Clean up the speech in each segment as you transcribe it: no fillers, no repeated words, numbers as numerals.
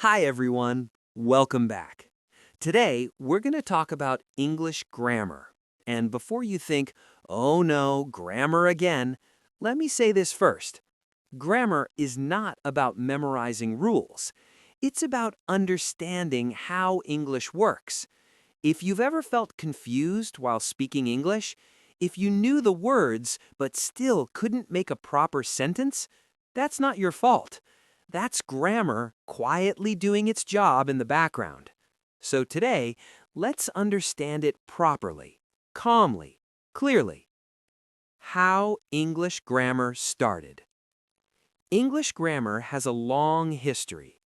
Hi, everyone. Welcome back. Today, we're going to talk about English grammar. And before you think, oh no, grammar again, let me say this first. Grammar is not about memorizing rules. It's about understanding how English works. If you've ever felt confused while speaking English, if you knew the words but still couldn't make a proper sentence, that's not your fault. That's grammar quietly doing its job in the background. So today, let's understand it properly, calmly, clearly. How English grammar started. English grammar has a long history.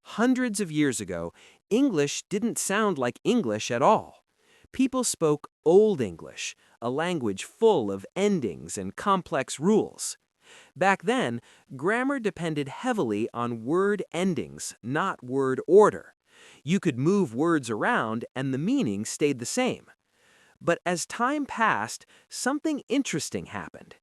Hundreds of years ago, English didn't sound like English at all. People spoke Old English, a language full of endings and complex rules. Back then, grammar depended heavily on word endings, not word order. You could move words around and the meaning stayed the same. But as time passed, something interesting happened.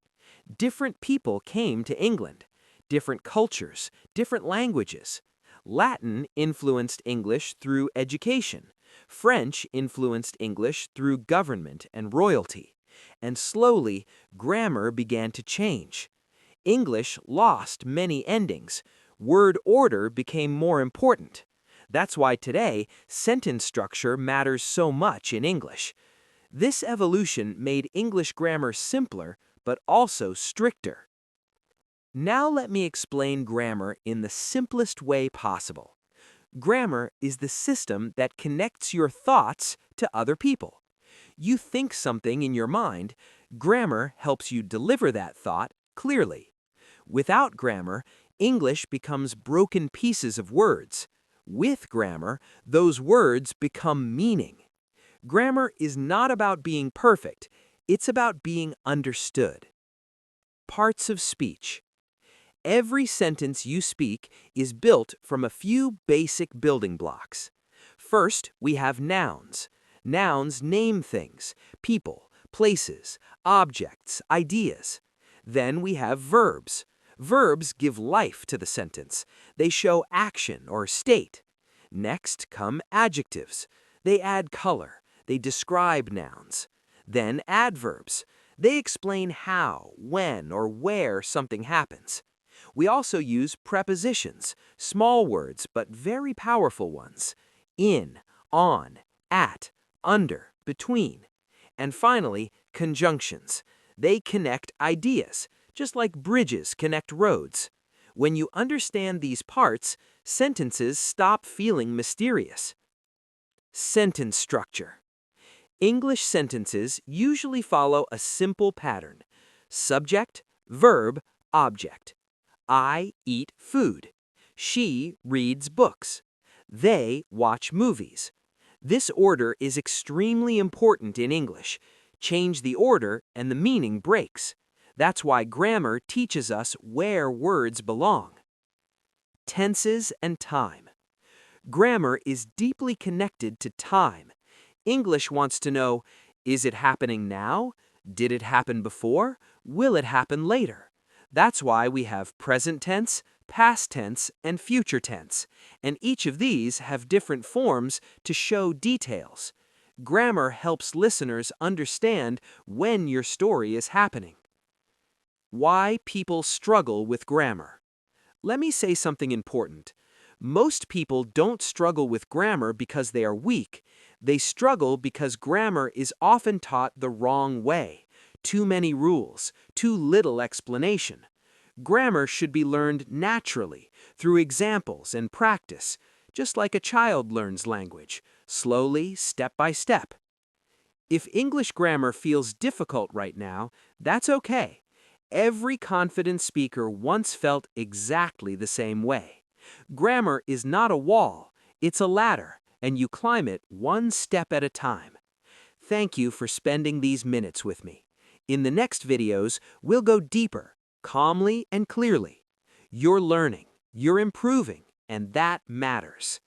Different people came to England. Different cultures, different languages. Latin influenced English through education. French influenced English through government and royalty. And slowly, grammar began to change. English lost many endings. Word order became more important. That's why today, sentence structure matters so much in English. This evolution made English grammar simpler, but also stricter. Now let me explain grammar in the simplest way possible. Grammar is the system that connects your thoughts to other people. You think something in your mind, grammar helps you deliver that thought clearly. Without grammar, English becomes broken pieces of words. With grammar, those words become meaning. Grammar is not about being perfect, it's about being understood. Parts of speech. Every sentence you speak is built from a few basic building blocks. First, we have nouns. Nouns name things, people, places, objects, ideas. Then we have verbs. Verbs give life to the sentence. They show action or state. Next come adjectives. They add color. They describe nouns. Then adverbs. They explain how, when, or where something happens. We also use prepositions, small words but very powerful ones. In, on, at, under, between. And finally, conjunctions. They connect ideas, just like bridges connect roads. When you understand these parts, sentences stop feeling mysterious. Sentence structure. English sentences usually follow a simple pattern. Subject, verb, object. I eat food. She reads books. They watch movies. This order is extremely important in English. Change the order and the meaning breaks. That's why grammar teaches us where words belong. Tenses and time. Grammar is deeply connected to time. English wants to know, is it happening now? Did it happen before? Will it happen later? That's why we have present tense, past tense, and future tense, and each of these have different forms to show details. Grammar helps listeners understand when your story is happening. Why people struggle with grammar. Let me say something important. Most people don't struggle with grammar because they are weak. They struggle because grammar is often taught the wrong way. Too many rules, too little explanation. Grammar should be learned naturally, through examples and practice, just like a child learns language, slowly, step by step. If English grammar feels difficult right now, that's okay. Every confident speaker once felt exactly the same way. Grammar is not a wall, it's a ladder, and you climb it one step at a time. Thank you for spending these minutes with me. In the next videos, we'll go deeper, calmly and clearly. You're learning, you're improving, and that matters.